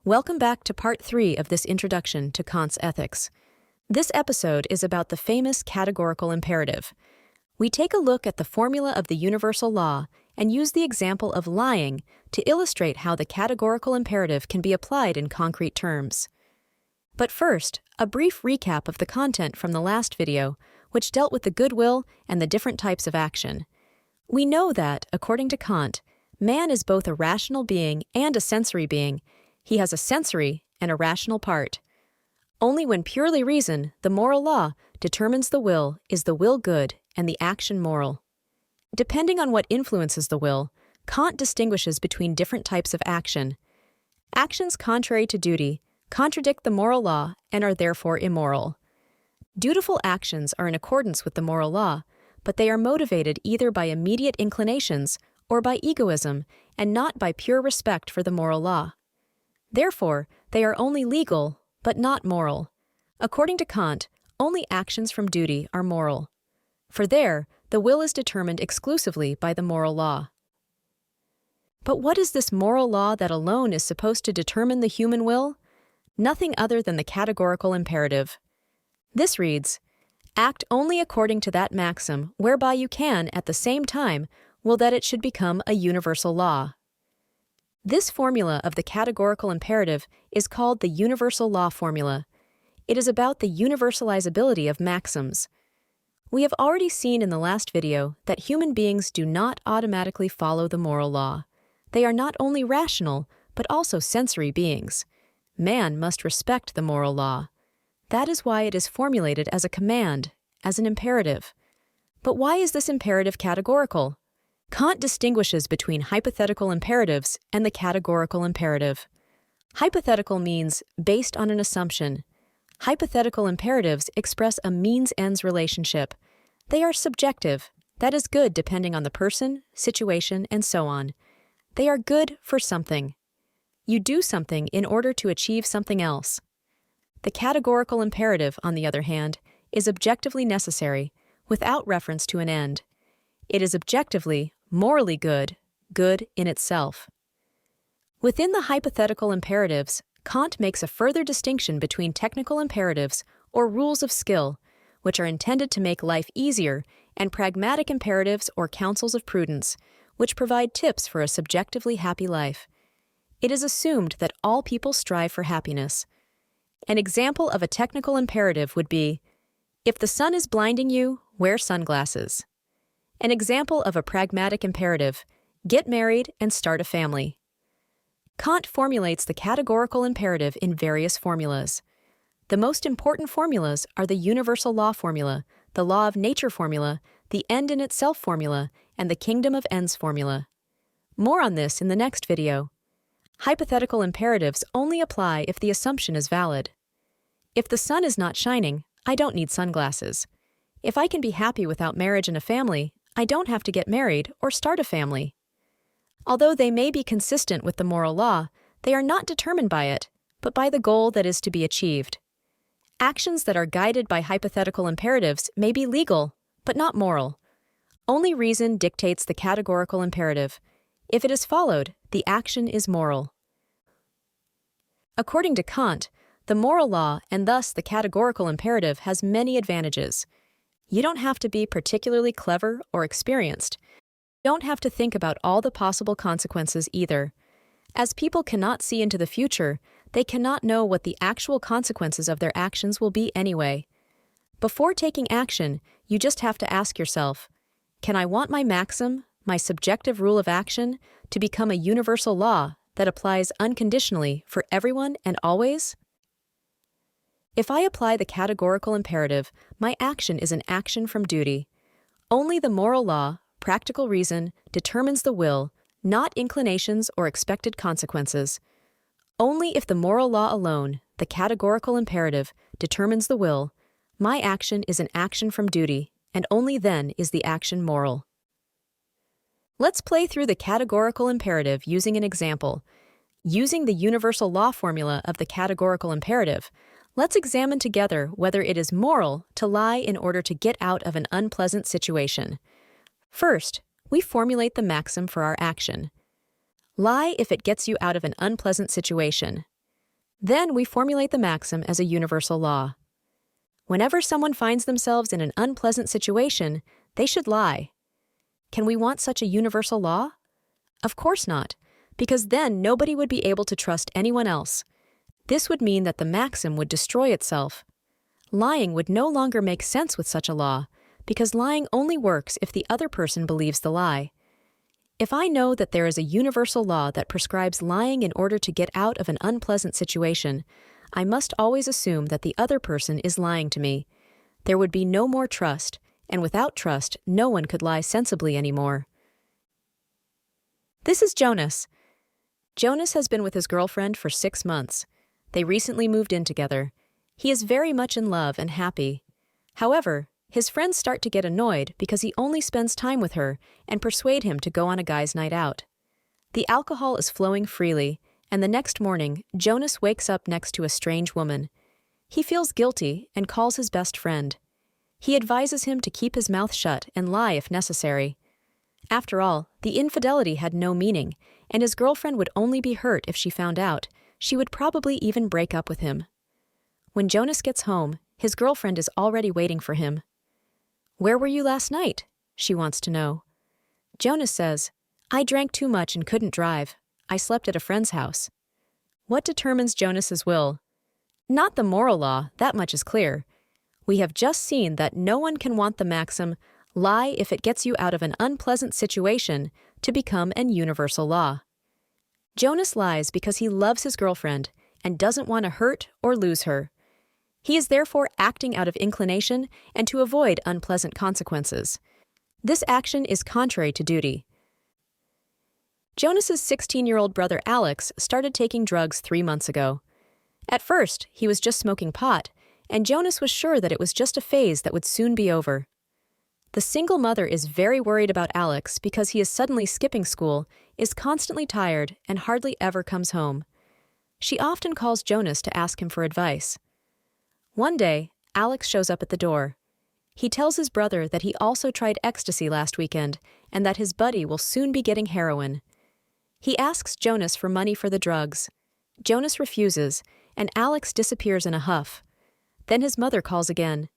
Welcome back to part 3 of this introduction to Kant's ethics. This episode is about the famous categorical imperative. We take a look at the formula of the universal law and use the example of lying to illustrate how the categorical imperative can be applied in concrete terms. But first, a brief recap of the content from the last video, which dealt with the goodwill and the different types of action. We know that, according to Kant, man is both a rational being and a sensory being. He has a sensory and a rational part. Only when purely reason, the moral law, determines the will is the will good and the action moral. Depending on what influences the will, Kant distinguishes between different types of action. Actions contrary to duty contradict the moral law and are therefore immoral. Dutiful actions are in accordance with the moral law, but they are motivated either by immediate inclinations or by egoism and not by pure respect for the moral law. Therefore, they are only legal, but not moral. According to Kant, only actions from duty are moral. For there, the will is determined exclusively by the moral law. But what is this moral law that alone is supposed to determine the human will? Nothing other than the categorical imperative. This reads, "Act only according to that maxim whereby you can, at the same time, will that it should become a universal law." This formula of the categorical imperative is called the universal law formula. It is about the universalizability of maxims. We have already seen in the last video that human beings do not automatically follow the moral law. They are not only rational, but also sensory beings. Man must respect the moral law. That is why it is formulated as a command, as an imperative. But why is this imperative categorical? Kant distinguishes between hypothetical imperatives and the categorical imperative. Hypothetical means based on an assumption. Hypothetical imperatives express a means-ends relationship. They are subjective, that is good depending on the person, situation, and so on. They are good for something. You do something in order to achieve something else. The categorical imperative, on the other hand, is objectively necessary, without reference to an end. It is objectively, morally good, good in itself. Within the hypothetical imperatives, Kant makes a further distinction between technical imperatives, or rules of skill, which are intended to make life easier, and pragmatic imperatives or counsels of prudence, which provide tips for a subjectively happy life. It is assumed that all people strive for happiness. An example of a technical imperative would be, if the sun is blinding you, wear sunglasses. An example of a pragmatic imperative, get married and start a family. Kant formulates the categorical imperative in various formulas. The most important formulas are the universal law formula, the law of nature formula, the end in itself formula, and the kingdom of ends formula. More on this in the next video. Hypothetical imperatives only apply if the assumption is valid. If the sun is not shining, I don't need sunglasses. If I can be happy without marriage and a family, I don't have to get married or start a family. Although they may be consistent with the moral law, they are not determined by it, but by the goal that is to be achieved. Actions that are guided by hypothetical imperatives may be legal, but not moral. Only reason dictates the categorical imperative. If it is followed, the action is moral. According to Kant, the moral law and thus the categorical imperative has many advantages. You don't have to be particularly clever or experienced. You don't have to think about all the possible consequences either. As people cannot see into the future, they cannot know what the actual consequences of their actions will be anyway. Before taking action, you just have to ask yourself, can I want my maxim, my subjective rule of action, to become a universal law that applies unconditionally for everyone and always? If I apply the categorical imperative, my action is an action from duty. Only the moral law, practical reason, determines the will, not inclinations or expected consequences. Only if the moral law alone, the categorical imperative, determines the will, my action is an action from duty, and only then is the action moral. Let's play through the categorical imperative using an example. Using the universal law formula of the categorical imperative, let's examine together whether it is moral to lie in order to get out of an unpleasant situation. First, we formulate the maxim for our action. Lie if it gets you out of an unpleasant situation. Then we formulate the maxim as a universal law. Whenever someone finds themselves in an unpleasant situation, they should lie. Can we want such a universal law? Of course not, because then nobody would be able to trust anyone else. This would mean that the maxim would destroy itself. Lying would no longer make sense with such a law, because lying only works if the other person believes the lie. If I know that there is a universal law that prescribes lying in order to get out of an unpleasant situation, I must always assume that the other person is lying to me. There would be no more trust, and without trust, no one could lie sensibly anymore. This is Jonas. Jonas has been with his girlfriend for 6 months. They recently moved in together. He is very much in love and happy. However, his friends start to get annoyed because he only spends time with her and persuade him to go on a guy's night out. The alcohol is flowing freely, and the next morning, Jonas wakes up next to a strange woman. He feels guilty and calls his best friend. He advises him to keep his mouth shut and lie if necessary. After all, the infidelity had no meaning, and his girlfriend would only be hurt if she found out. She would probably even break up with him. When Jonas gets home, his girlfriend is already waiting for him. "Where were you last night?" she wants to know. Jonas says, "I drank too much and couldn't drive. I slept at a friend's house." What determines Jonas's will? Not the moral law, that much is clear. We have just seen that no one can want the maxim, "Lie if it gets you out of an unpleasant situation," to become an universal law. Jonas lies because he loves his girlfriend and doesn't want to hurt or lose her. He is therefore acting out of inclination and to avoid unpleasant consequences. This action is contrary to duty. Jonas's 16-year-old brother Alex started taking drugs 3 months ago. At first, he was just smoking pot, and Jonas was sure that it was just a phase that would soon be over. The single mother is very worried about Alex because he is suddenly skipping school, is constantly tired, and hardly ever comes home. She often calls Jonas to ask him for advice. One day, Alex shows up at the door. He tells his brother that he also tried ecstasy last weekend and that his buddy will soon be getting heroin. He asks Jonas for money for the drugs. Jonas refuses, and Alex disappears in a huff. Then his mother calls again.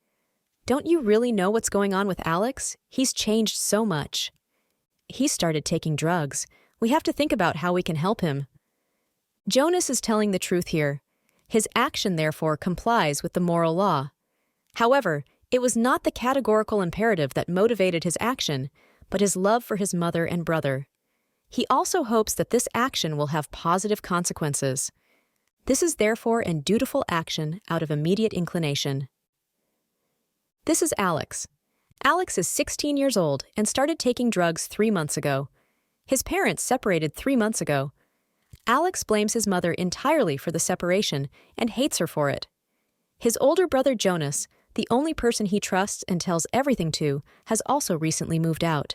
"Don't you really know what's going on with Alex? He's changed so much." "He started taking drugs. We have to think about how we can help him." Jonas is telling the truth here. His action, therefore, complies with the moral law. However, it was not the categorical imperative that motivated his action, but his love for his mother and brother. He also hopes that this action will have positive consequences. This is therefore a dutiful action out of immediate inclination. This is Alex. Alex is 16 years old and started taking drugs 3 months ago. His parents separated 3 months ago. Alex blames his mother entirely for the separation and hates her for it. His older brother Jonas, the only person he trusts and tells everything to, has also recently moved out.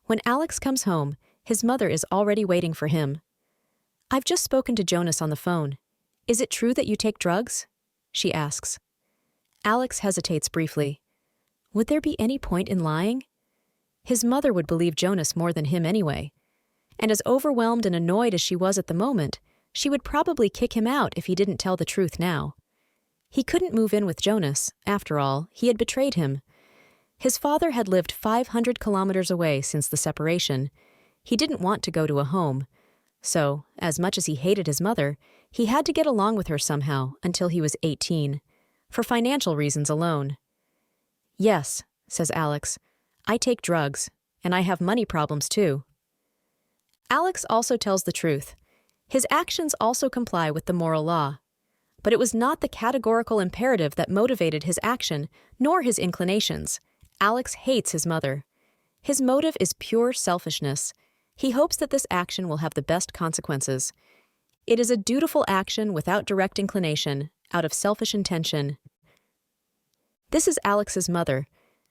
When Alex comes home, his mother is already waiting for him. "I've just spoken to Jonas on the phone. Is it true that you take drugs?" she asks. Alex hesitates briefly. Would there be any point in lying? His mother would believe Jonas more than him anyway. And as overwhelmed and annoyed as she was at the moment, she would probably kick him out if he didn't tell the truth now. He couldn't move in with Jonas. After all, he had betrayed him. His father had lived 500 kilometers away since the separation. He didn't want to go to a home. So, as much as he hated his mother, he had to get along with her somehow until he was 18, for financial reasons alone. "Yes," says Alex, "I take drugs, and I have money problems too." Alex also tells the truth. His actions also comply with the moral law. But it was not the categorical imperative that motivated his action, nor his inclinations. Alex hates his mother. His motive is pure selfishness. He hopes that this action will have the best consequences. It is a dutiful action without direct inclination, out of selfish intention. This is Alex's mother.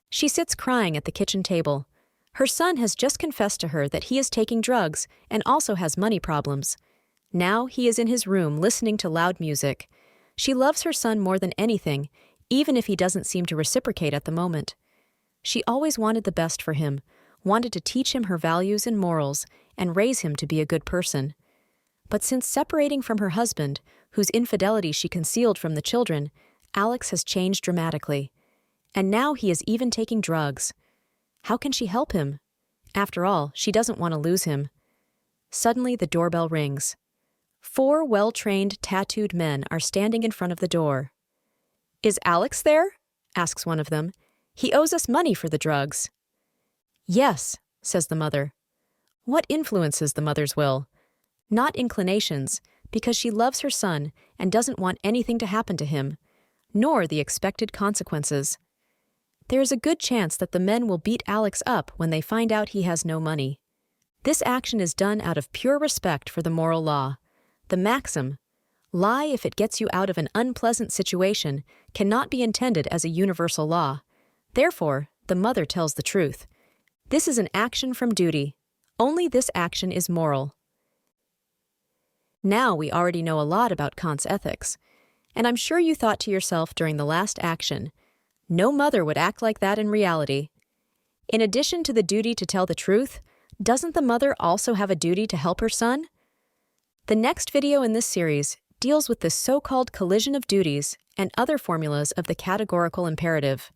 She sits crying at the kitchen table. Her son has just confessed to her that he is taking drugs and also has money problems. Now he is in his room listening to loud music. She loves her son more than anything, even if he doesn't seem to reciprocate at the moment. She always wanted the best for him, wanted to teach him her values and morals, and raise him to be a good person. But since separating from her husband, whose infidelity she concealed from the children, Alex has changed dramatically. And now he is even taking drugs. How can she help him? After all, she doesn't want to lose him. Suddenly, the doorbell rings. 4 well-trained, tattooed men are standing in front of the door. "Is Alex there?" asks one of them. "He owes us money for the drugs." "Yes," says the mother. What influences the mother's will? Not inclinations, because she loves her son and doesn't want anything to happen to him, nor the expected consequences. There is a good chance that the men will beat Alex up when they find out he has no money. This action is done out of pure respect for the moral law. The maxim, "Lie if it gets you out of an unpleasant situation," cannot be intended as a universal law. Therefore, the mother tells the truth. This is an action from duty. Only this action is moral. Now we already know a lot about Kant's ethics, and I'm sure you thought to yourself during the last action, no mother would act like that in reality. In addition to the duty to tell the truth, doesn't the mother also have a duty to help her son? The next video in this series deals with the so-called collision of duties and other formulas of the categorical imperative.